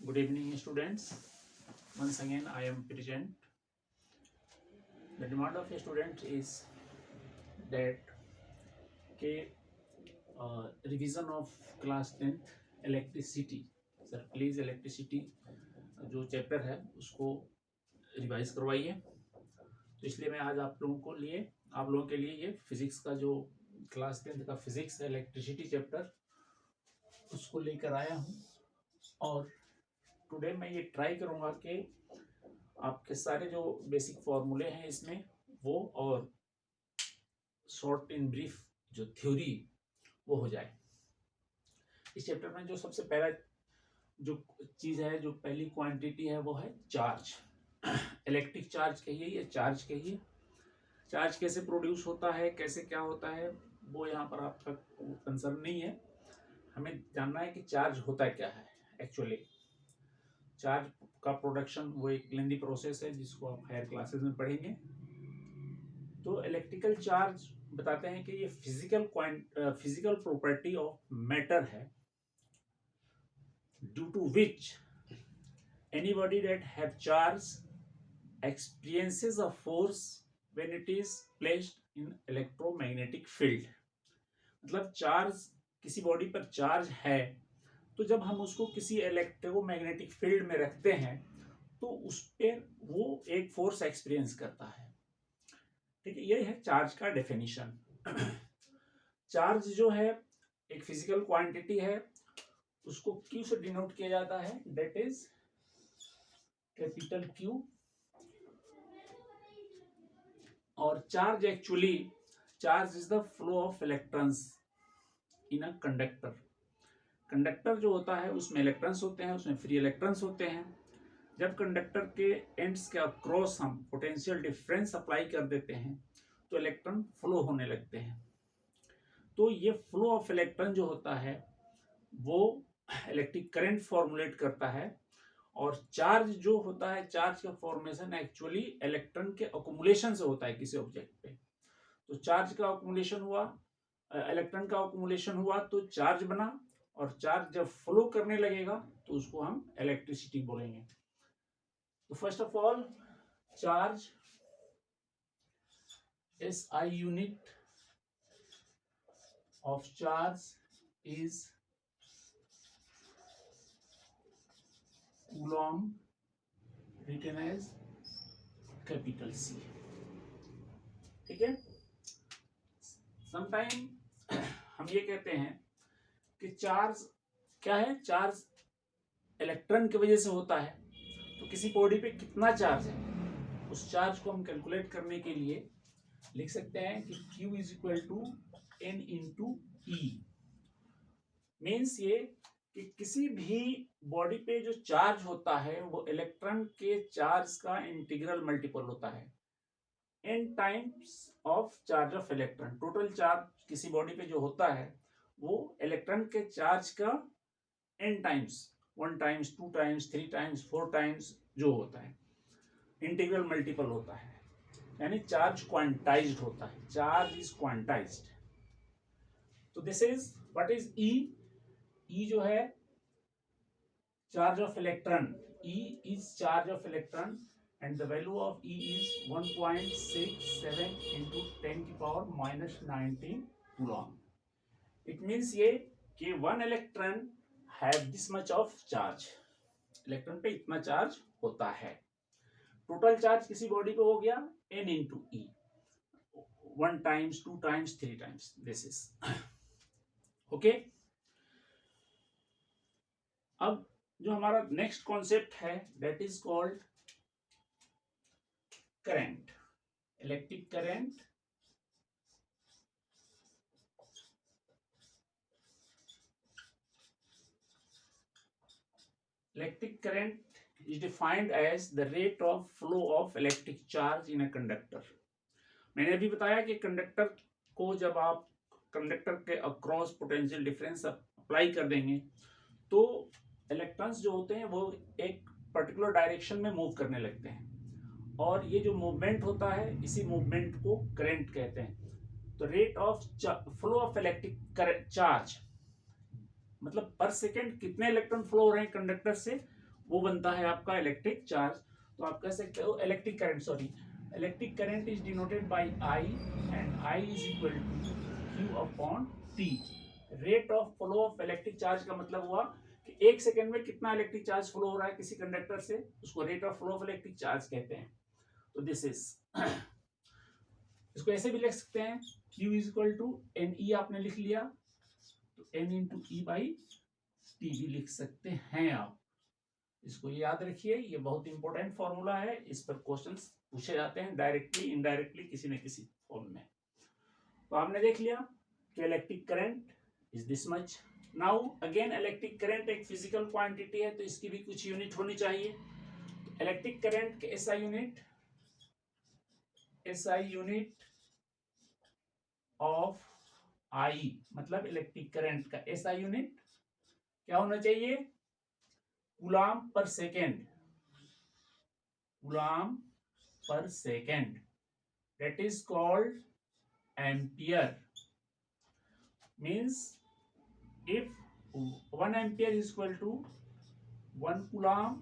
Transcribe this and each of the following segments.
Good evening, students. Once again, I am present. The demand of a student is that revision of class 10th electricity sir please electricity जो chapter है उसको revise करवाइए। तो इसलिए मैं आज आप लोगों के लिए ये फिजिक्स का जो क्लास 10th का फिजिक्स है इलेक्ट्रिसिटी चैप्टर उसको लेकर आया हूँ। और टुडे मैं ये ट्राई करूँगा कि आपके सारे जो बेसिक फॉर्मूले हैं इसमें वो और शॉर्ट इन ब्रीफ जो थ्योरी वो हो जाए। इस चैप्टर में जो सबसे पहला जो चीज़ है, जो पहली क्वांटिटी है वो है चार्ज। इलेक्ट्रिक चार्ज कहिए या चार्ज कहिए। चार्ज कैसे प्रोड्यूस होता है, कैसे क्या होता है, वो यहाँ पर आपका कंसर्न नहीं है। हमें जानना है कि चार्ज होता क्या है एक्चुअली। चार्ज का प्रोडक्शन वो एक लेंदी प्रोसेस है जिसको आप हायर क्लासेस में पढ़ेंगे। तो इलेक्ट्रिकल चार्ज बताते हैं कि ये फिजिकल प्रॉपर्टी ऑफ मैटर है due to which anybody that have charge experiences a force when it is placed in electromagnetic field। मतलब चार्ज किसी बॉडी पर चार्ज है तो जब हम उसको किसी इलेक्ट्रोमैग्नेटिक फील्ड में रखते हैं तो उस पर वो एक फोर्स एक्सपीरियंस करता है। ठीक है, यही है चार्ज का डेफिनेशन। चार्ज जो है एक फिजिकल क्वांटिटी है, उसको क्यू से डिनोट किया जाता है, दैट इज कैपिटल क्यू। और charge is the flow of electrons in a conductor. Conductor जो होता है उसमें इलेक्ट्रॉन्स होते हैं, उसमें फ्री इलेक्ट्रॉन्स होते हैं। जब कंडक्टर के एंड्स के अक्रॉस हम पोटेंशियल डिफरेंस अप्लाई कर देते हैं तो इलेक्ट्रॉन फ्लो होने लगते हैं। तो ये फ्लो ऑफ इलेक्ट्रॉन जो होता है वो इलेक्ट्रिक करंट फॉर्मुलेट करता है। और चार्ज जो होता है, चार्ज का फॉर्मेशन एक्चुअली इलेक्ट्रॉन के अकुमुलेशन से होता है किसी ऑब्जेक्ट पे। तो चार्ज का अकुमुलेशन हुआ, इलेक्ट्रॉन का अकुमुलेशन हुआ तो चार्ज बना, और चार्ज जब फ्लो करने लगेगा तो उसको हम इलेक्ट्रिसिटी बोलेंगे। तो first of all charge SI unit of charge is Coulomb, written as capital C। ठीक है, समटाइम हम ये कहते हैं कि चार्ज क्या है, चार्ज इलेक्ट्रॉन की वजह से होता है। तो किसी बॉडी पे कितना चार्ज है उस चार्ज को हम कैलकुलेट करने के लिए लिख सकते हैं कि Q is equal to N into e. मीन्स ये कि किसी भी बॉडी पे जो चार्ज होता है वो इलेक्ट्रॉन के चार्ज का इंटीग्रल मल्टीपल होता है n times of charge of electron. Total charge किसी बॉडी पे जो होता है वो इलेक्ट्रॉन के चार्ज का n times, 1 times, 2 times, 3 times, 4 times जो होता है, इंटीग्रल मल्टीपल होता है, यानी चार्ज क्वांटाइज्ड होता है। Charge is quantized. तो दिस इज व्हाट इज ई। ई जो है charge of electron, E is charge of electron and the value of E is 1.67 into 10 की पावर -19 कूलॉम। It means ये कि 1 electron have this much of charge। Electron पे इतना charge होता है। Total charge किसी बॉडी पे हो गया N into E, 1 times, 2 times, 3 times, this is okay। अब जो हमारा नेक्स्ट कॉन्सेप्ट है that is called current, electric current. Electric current is defined as the rate of flow of electric charge in a conductor. मैंने अभी बताया कि conductor को जब आप कंडक्टर के अक्रॉस पोटेंशियल डिफरेंस अप्लाई कर देंगे तो इलेक्ट्रॉन्स जो होते हैं वो एक पर्टिकुलर डायरेक्शन में मूव करने लगते हैं, और ये जो मूवमेंट होता है इसी मूवमेंट को करंट कहते हैं। तो rate of flow of electric charge मतलब पर सेकेंड कितने इलेक्ट्रॉन फ्लो हो रहे हैं कंडक्टर से, वो बनता है आपका इलेक्ट्रिक चार्ज। तो आप कह सकते हो electric current, sorry, electric current is denoted by I, and I is equal to Q upon T. Rate of flow of electric charge का मतलब हुआ कि एक सेकंड में कितना इलेक्ट्रिक चार्ज फ्लो हो रहा है किसी कंडक्टर से, उसको rate of flow of electric charge कहते हैं। तो दिस इज इसको ऐसे भी लिख सकते हैं, Q is equal to N e, आपने लिख लिया तो N into e by T भी लिख सकते हैं आप। इसको याद रखिए, ये बहुत इंपॉर्टेंट फॉर्मूला है, इस पर क्वेश्चंस पूछे जाते हैं डायरेक्टली इनडायरेक्टली किसी न किसी फॉर्म में। तो आपने देख लिया कि electric current is this much. Now again electric current एक फिजिकल क्वांटिटी है, तो इसकी भी कुछ यूनिट होनी चाहिए। इलेक्ट्रिक करंट के एसआई यूनिट ऑफ आई, मतलब इलेक्ट्रिक करंट का एसआई यूनिट क्या होना चाहिए, coulomb per second, coulomb per second, that is called ampere। means if 1 ampere is equal to 1 coulomb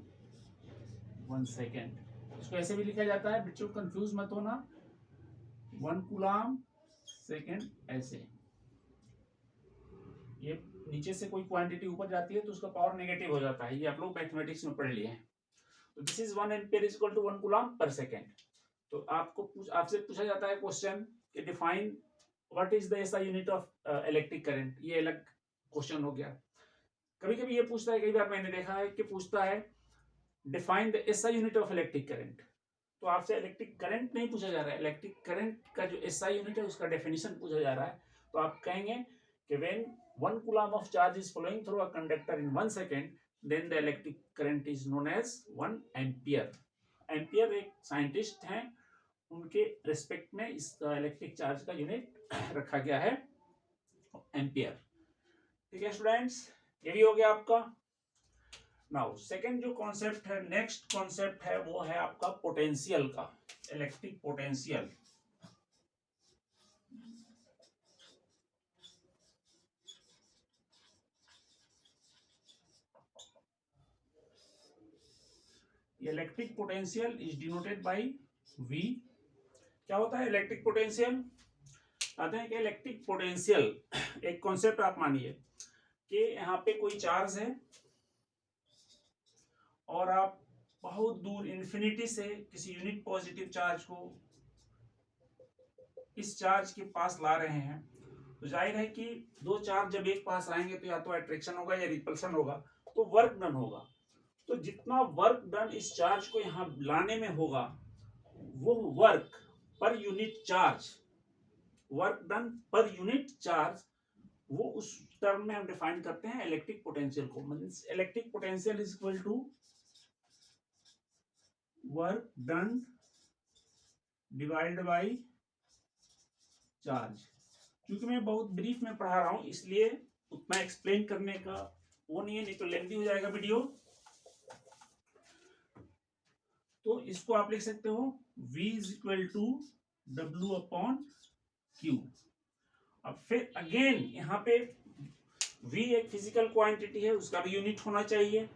1 second। इसको ऐसे भी लिखा जाता है, बच्चों कंफ्यूज मत होना, 1 coulomb सेकेंड ऐसे। ये नीचे से कोई क्वांटिटी ऊपर जाती है तो उसका पावर नेगेटिव हो जाता है, ये आप लोग मैथमेटिक्स में पढ़ लिए हैं। तो this is 1 ampere is equal to 1 coulomb per second. तो आपसे पूछा जाता है क्वेश्चन कि define what is the SI unit of electric current, ये अलग क्वेश्चन हो गया। कभी कभी ये पूछता है, कई बार मैंने देखा है कि पूछता है define the SI unit of electric current. तो आपसे इलेक्ट्रिक करंट नहीं पूछा जा रहा है, इलेक्ट्रिक करंट का जो एसआई यूनिट है उसका डेफिनेशन पूछा जा रहा है। तो आप कहेंगे कि when 1 coulomb of charge is flowing through a conductor in 1 second, then the electric current is known as 1 ampere. Ampere एक साइंटिस्ट हैं, उनके रिस्पेक्ट में इस इलेक्ट्रिक चार्ज का यूनिट रखा गया है एम्पियर। ठीक है स्टूडेंट्स, ये भी हो गया आपका। नाउ सेकंड जो कॉन्सेप्ट है, नेक्स्ट कॉन्सेप्ट है, वो है आपका पोटेंशियल का, electric potential. Electric potential is denoted bye V। क्या होता है इलेक्ट्रिक पोटेंशियल? आते हैं कि इलेक्ट्रिक पोटेंशियल एक कॉन्सेप्ट आप मानिए कि यहाँ पे कोई चार्ज है और आप बहुत दूर इन्फिनिटी से किसी यूनिट पॉजिटिव चार्ज को इस चार्ज के पास ला रहे हैं। तो जाहिर है कि दो चार्ज जब एक पास आएंगे तो या तो अट्रैक्शन होगा या रिपल्शन होगा, तो वर्क डन होगा। तो जितना वर्क डन इस चार्ज को यहाँ लाने में होगा, वो work per unit charge, work done per unit charge, वो उस टर्म में हम डिफाइन करते हैं इलेक्ट्रिक पोटेंशियल को। Means electric potential is equal to work done divided by charge. क्योंकि मैं बहुत ब्रीफ में पढ़ा रहा हूं इसलिए उतना एक्सप्लेन करने का वो नहीं है, नहीं तो लेंथी हो जाएगा वीडियो। तो इसको आप लिख सकते हो V is equal to W upon Q। अब फिर अगेन यहाँ पे V एक फिजिकल क्वांटिटी है, उसका भी यूनिट होना चाहिए।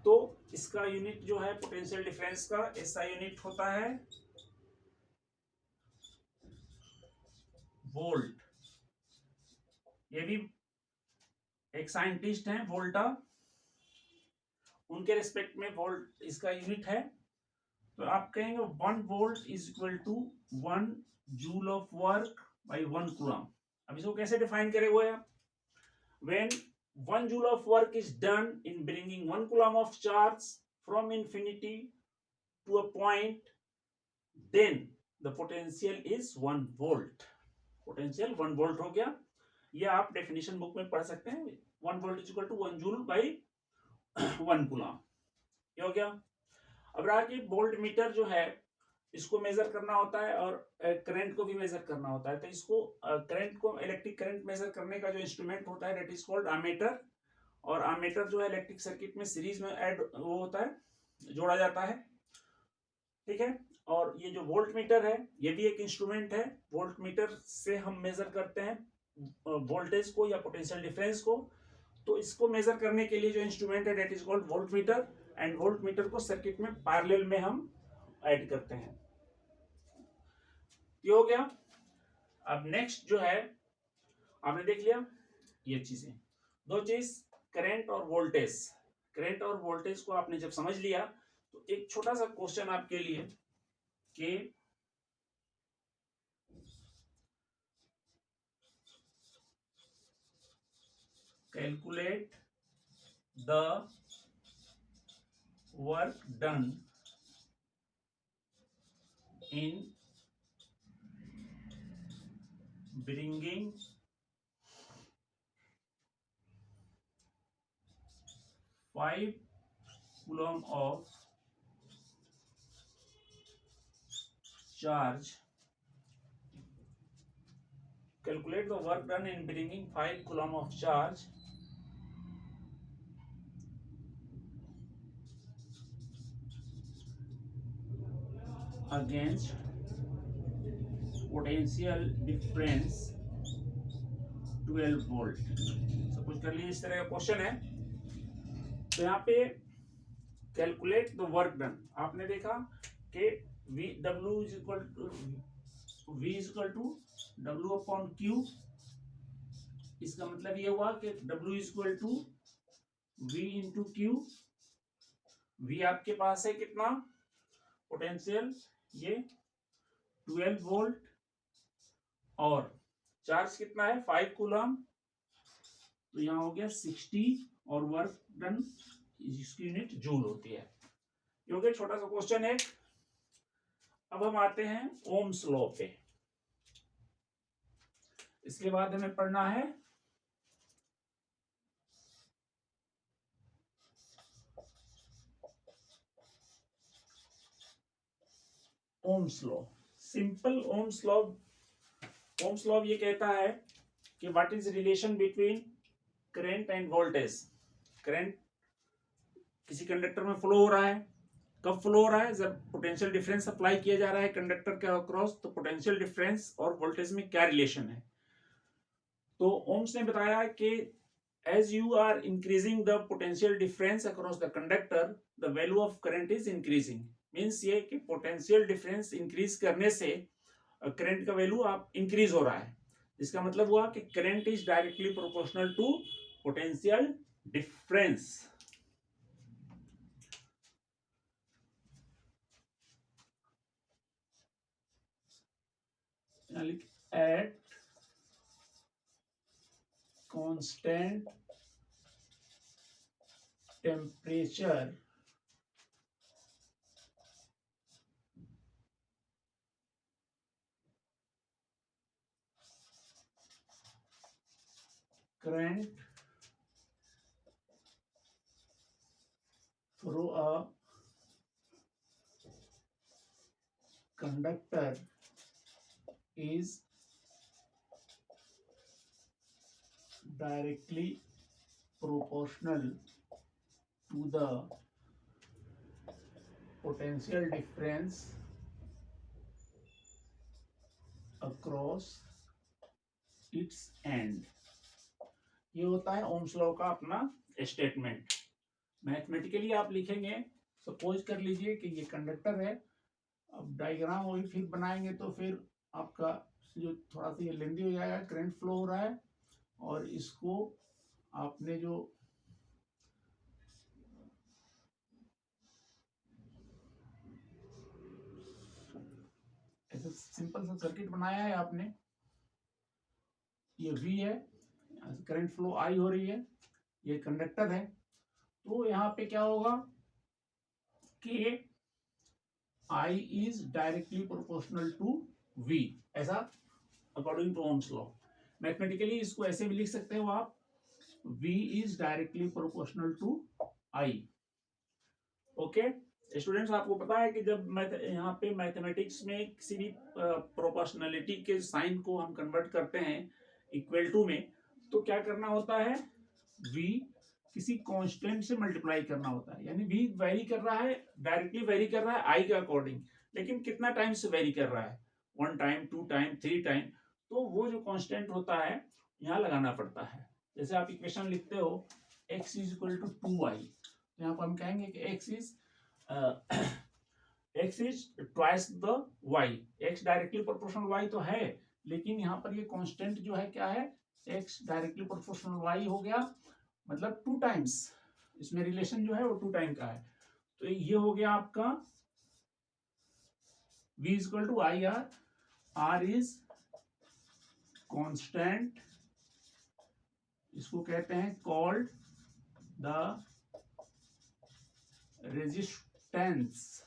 तो इसका यूनिट जो है पोटेंशियल डिफरेंस का ऐसा यूनिट होता है वोल्ट। ये भी एक साइंटिस्ट हैं वोल्टा, उनके रिस्पेक्ट में वोल्ट इसका यूनिट है। तो आप कहेंगे 1 volt is equal to 1 joule of work by 1 coulomb. अब इसको कैसे डिफाइन करे वो है, when 1 joule of work is done in bringing 1 coulomb of charge from infinity to a point, then the potential is 1 volt। Potential 1 volt हो गया। ये आप डेफिनेशन बुक में पढ़ सकते हैं, 1 volt is equal to 1 joule by 1 coulomb. ये हो गया। अब रहा कि वोल्ट मीटर जो है इसको मेजर करना होता है और करंट को भी मेजर करना होता है। तो इसको करंट को, इलेक्ट्रिक करंट मेजर करने का जो इंस्ट्रूमेंट होता है दैट इज कॉल्ड आमीटर। और आमीटर जो है इलेक्ट्रिक सर्किट में सीरीज में ऐड वो होता है, जोड़ा जाता है। ठीक है। और ये जो वोल्ट मीटर है ये भी एक इंस्ट्रूमेंट है। वोल्ट मीटर से हम मेजर करते हैं वोल्टेज को या पोटेंशियल डिफरेंस को। तो इसको मेजर करने के लिए जो इंस्ट्रूमेंट है that is called volt meter, and volt meter को सर्किट में पैरेलल में हम ऐड करते हैं। ये हो गया। अब नेक्स्ट जो है, आपने देख लिया ये चीजें, दो चीज, करंट और वोल्टेज। करंट और वोल्टेज को आपने जब समझ लिया तो एक छोटा सा क्वेश्चन आपके लिए कि calculate the work done in bringing 5 coulomb of charge. Calculate the work done in bringing 5 coulomb of charge against potential difference 12 volt. Suppose कर लीजिए इस तरह का क्वेश्चन है, तो यहाँ पे कैलकुलेट द वर्क डन, आपने देखा कि W is equal to W upon Q। इसका मतलब ये हुआ कि W is equal to V into Q। V आपके पास है कितना पोटेंशियल, ये 12 वोल्ट, और चार्ज कितना है 5 कूलम, तो यहाँ हो गया 60, और वर्क डन जिसकी यूनिट जूल होती है। ये हो गया छोटा सा क्वेश्चन है। अब हम आते हैं ओम्स लॉ पे। इसके बाद हमें पढ़ना है Ohm's law. Simple Ohm's law. Ohm's law ये कहता है कि what is relation between current end voltage. Current किसी कंडक्टर में फ्लो हो रहा है, कब फ्लो हो रहा है, जब पोटेंशियल डिफरेंस अप्लाई किया जा रहा है कंडक्टर के अक्रॉस, तो पोटेंशियल डिफरेंस और वोल्टेज में क्या रिलेशन है। तो ओम्स ने बताया कि as you are increasing the potential difference across the conductor, the value of current is increasing. Means ये कि पोटेंशियल डिफरेंस इंक्रीज करने से करंट का वैल्यू आप इंक्रीज हो रहा है। इसका मतलब हुआ कि current is directly proportional to potential difference. at constant temperature current through a conductor is directly proportional to the potential difference across its end। ये होता है ओम्स लॉ का अपना स्टेटमेंट। मैथमेटिकली आप लिखेंगे, सपोज कर लीजिए कि ये कंडक्टर है, अब डायग्राम वही फिर बनाएंगे तो फिर आपका जो थोड़ा सा ये लेंदी हो जाएगा, करंट फ्लो हो रहा है, और इसको आपने जो ऐसा सिंपल सा सर्किट बनाया है आपने, ये V है, करंट फ्लो I हो रही है, ये कंडक्टर है, तो यहाँ पे क्या होगा कि I is directly proportional to V, ऐसा according to Ohm's law. Mathematically इसको ऐसे भी लिख सकते हो आप, V is directly proportional to I। Okay students, आपको पता है कि जब यहाँ पे मैथमेटिक्स में किसी भी प्रोपोर्शनलिटी के साइन को हम कन्वर्ट करते हैं इक्वल टू में, तो क्या करना होता है, V किसी कांस्टेंट से मल्टीप्लाई करना होता है। यानी V वेरी कर रहा है, डायरेक्टली वेरी कर रहा है I के अकॉर्डिंग, लेकिन कितना टाइम से वेरी कर रहा है, 1 टाइम, 2 टाइम, 3 टाइम, तो वो जो कांस्टेंट होता है यहाँ लगाना पड़ता है। जैसे आप इक्वेशन लिखते हो x is equal to 2y, तो यहाँ पर हम कहेंगे कि x is twice the y, x directly proportional y तो है, लेकिन यहाँ पर ये कांस्टेंट जो है क्या है, x डायरेक्टली प्रोपोर्शनल y हो गया, मतलब 2 टाइम्स, इसमें रिलेशन जो है वो 2 टाइम का है। तो ये हो गया आपका v equal to I R, r is constant, इसको कहते हैं called the resistance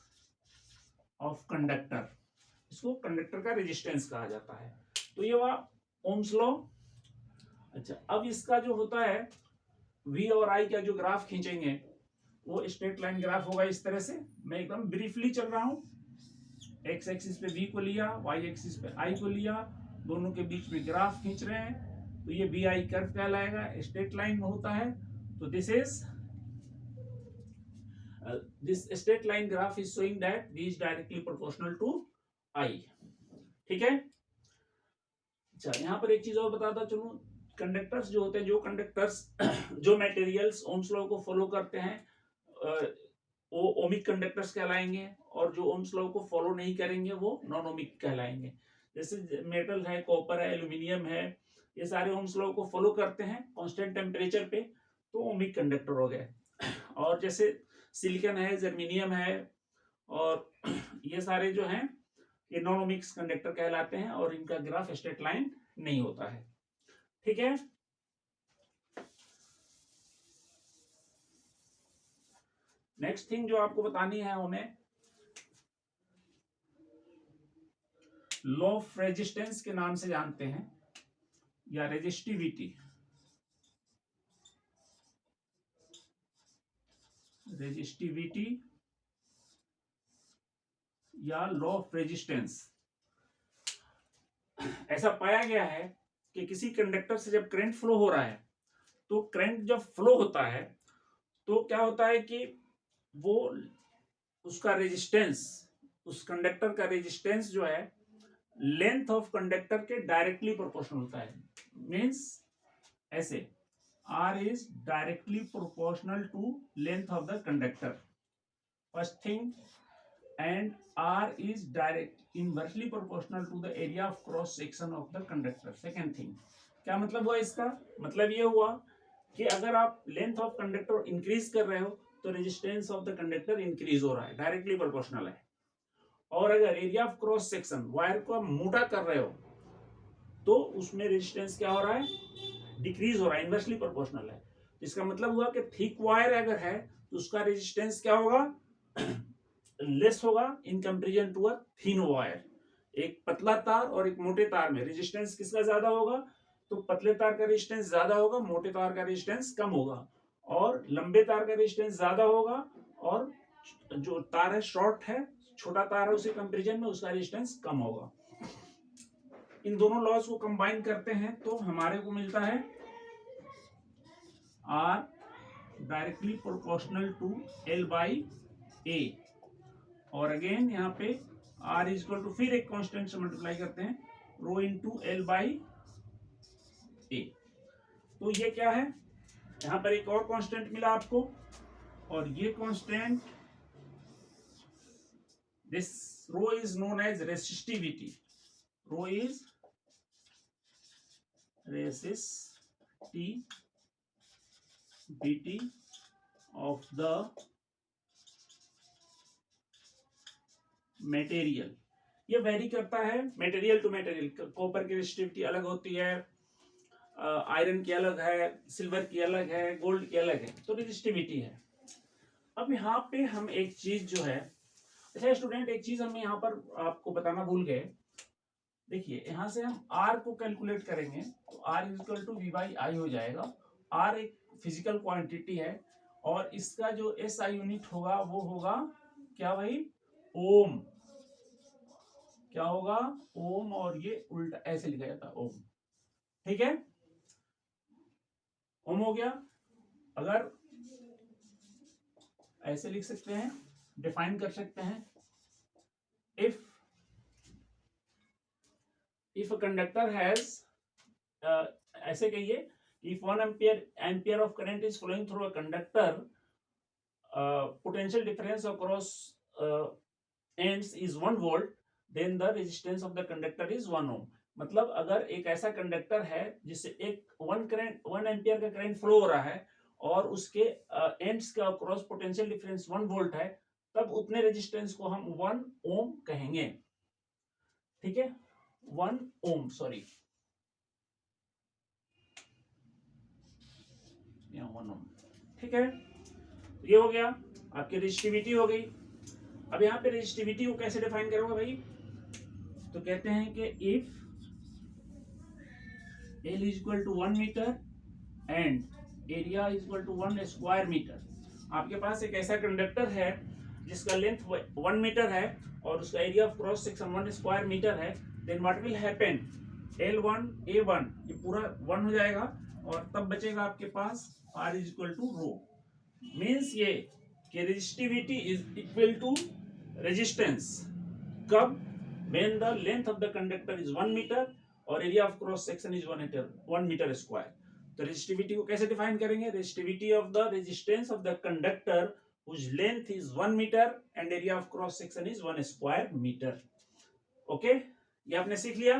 of conductor, इसको कंडक्टर का रेजिस्टेंस कहा जाता है। तो ये हुआ ओम्स लॉ। अच्छा, अब इसका जो होता है v और i का जो ग्राफ खींचेंगे वो स्ट्रेट लाइन ग्राफ होगा इस तरह से। मैं एकदम ब्रीफली चल रहा हूं, x एक्सिस पे v को लिया, y एक्सिस पे i को लिया, दोनों के बीच में ग्राफ खींच रहे हैं, तो ये vi कर्व कहलाएगा, स्ट्रेट लाइन में होता है। तो this is this straight line graph is showing that v is directly proportional to I। ठीक है। अच्छा, यहाँ पर एक चीज और बताता चलूं, कंडक्टर्स जो होते हैं, जो कंडक्टर्स जो मटेरियल्स ओम्स लॉ को फॉलो करते हैं वो ओमिक कंडक्टर्स कहलाएंगे, और जो ओम्स लॉ को फॉलो नहीं करेंगे वो नॉन ओमिक कहलाएंगे। जैसे मेटल है, कॉपर है, एल्यूमिनियम है, ये सारे ओम्स लॉ को फॉलो करते हैं कांस्टेंट टेम्परेचर पे, तो ओमिक कंडक्टर हो गए। और जैसे सिलिकॉन है, जर्मेनियम है, और ये सारे जो हैं ये नॉन ओमिक्स कंडक्टर कहलाते हैं, और इनका ग्राफ स्ट्रेट लाइन नहीं होता है। ठीक है। नेक्स्ट थिंग जो आपको बतानी है हमें, लॉ ऑफ रेजिस्टेंस के नाम से जानते हैं, या रेजिस्टिविटी, या लॉ ऑफ रेजिस्टेंस। ऐसा पाया गया है कि किसी कंडक्टर से जब करंट फ्लो हो रहा है, तो करंट जब फ्लो होता है तो क्या होता है कि वो उसका रेजिस्टेंस, उस कंडक्टर का रेजिस्टेंस जो है लेंथ ऑफ कंडक्टर के डायरेक्टली प्रोपोर्शनल होता है। मींस ऐसे R is directly proportional to length of the conductor, first thing, and R is inversely proportional to the area of cross section of the conductor, second thing। क्या मतलब हुआ इसका? मतलब ये हुआ कि अगर आप लेंथ ऑफ कंडक्टर इंक्रीज कर रहे हो तो resistance of the conductor increase हो रहा है, डायरेक्टली प्रोपोर्शनल है। और अगर area of cross section, wire को आप मोटा कर रहे हो, तो उसमें रेजिस्टेंस क्या हो रहा है, डिक्रीज हो रहा है, इनवर्सली प्रोपोर्शनल है। इसका मतलब हुआ कि थिक वायर अगर है तो उसका रेजिस्टेंस क्या होगा, लेस होगा in comparison to a thin wire. एक पतला तार और एक मोटे तार में रेजिस्टेंस किसका ज्यादा होगा, तो पतले तार का रेजिस्टेंस ज्यादा होगा, मोटे तार का रेजिस्टेंस कम होगा। और लंबे तार का रेजिस्टेंस ज्यादा होगा, और जो तार है शॉर्ट है, छोटा तार है, उसी कंपैरिजन में उसका रेजिस्टेंस कम होगा। इन दोनों लॉज को कंबाइन करते हैं तो हमारे को मिलता है R directly proportional to L by A, और अगेन यहाँ पे R इज इक्वल टू, फिर एक कांस्टेंट से मल्टीप्लाई करते हैं, रो इनटू L बाई A। तो ये क्या है, यहाँ पर एक और कांस्टेंट मिला आपको, और ये constant, this rho is known as resistivity, rho is resistivity of the material। ये वेरी करता है मटेरियल टू मटेरियल। कॉपर की रेजिस्टिविटी अलग होती है, आयरन की अलग है, सिल्वर की अलग है, गोल्ड की अलग है, तो रेजिस्टिविटी है। अब यहाँ पे हम एक चीज जो है, अच्छा स्टूडेंट, एक चीज हम यहाँ पर आपको बताना भूल गए। देखिए यहां से हम R को कैलकुलेट करेंगे तो R is equal to V by I हो जाएगा। R एक फिजिकल क्वांटिटी है, और इसका जो SI यूनिट होगा वो होगा क्या भाई, ओम। क्या होगा, ओम, और ये उल्टा ऐसे लिखा जाता है ओम। ठीक है, ओम हो गया। अगर ऐसे लिख सकते हैं, डिफाइन कर सकते हैं, if a conductor has ऐसे कहिए, if 1 ampere of current is flowing through a conductor, potential difference across ends is 1 volt, then the resistance of the conductor is 1 ohm. मतलब अगर एक ऐसा कंडक्टर है जिससे एक 1 एम्पियर का करंट फ्लो हो रहा है और उसके एंड्स का क्रॉस पोटेंशियल डिफरेंस 1 वोल्ट है, तब उतने रेजिस्टेंस को हम 1 ओम कहेंगे। ठीक है, 1 ओम, सॉरी 1 ओम। ठीक है, ये हो गया, आपकी रेजिस्टिविटी हो गई। अब यहाँ पे रेजिस्टिविटी को कैसे डिफाइन करोगे भाई? तो कहते हैं कि if L is equal to 1 metre and area is equal to 1 square metre. आपके पास एक ऐसा कंडक्टर है जिसका लेंथ 1 मीटर है और उसका area of cross section 1 square metre है, then what will happen, L1 A1 ये पूरा 1 हो जाएगा और तब बचेगा आपके पास R is equal to rho. Means ये कि resistivity is equal to resistance. कब? when the length of the conductor is 1 metre और area of cross section is 1 metre square. तो रेजिस्टिविटी को कैसे डिफाइन करेंगे? Resistivity of the resistance of the conductor whose length is 1 metre and area of cross section is 1 square metre. Okay, ये आपने सीख लिया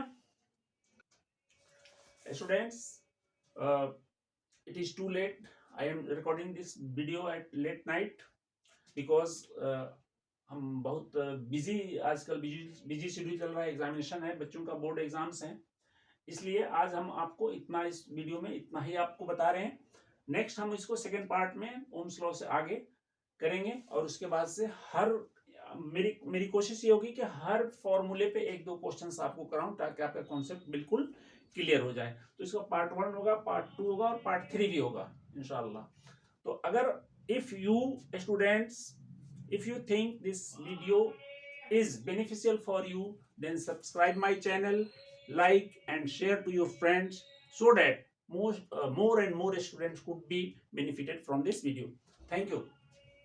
students. it is too late, I am recording this video at late night because हम बहुत busy, आजकल busy schedule चल रहा है, एग्जामिनेशन है, बच्चों का बोर्ड एग्जाम्स हैं, इसलिए आज हम आपको इतना, इस वीडियो में इतना ही आपको बता रहे हैं। नेक्स्ट हम इसको सेकेंड पार्ट में ओम्स लॉ से आगे करेंगे और उसके बाद से मेरी कोशिश ये होगी कि हर फॉर्मूले पे 1-2 क्वेश्चंस आपको कराऊं ताकि आपका कॉन्सेप्ट बिल्कुल क्लियर हो जाए। तो इसका पार्ट 1 होगा, पार्ट 2 होगा और पार्ट 3 भी होगा इंशाल्लाह। तो अगर if you students, if you think this video is beneficial for you, then subscribe my channel, like and share to your friends so that more and more students could be benefited from this video. Thank you.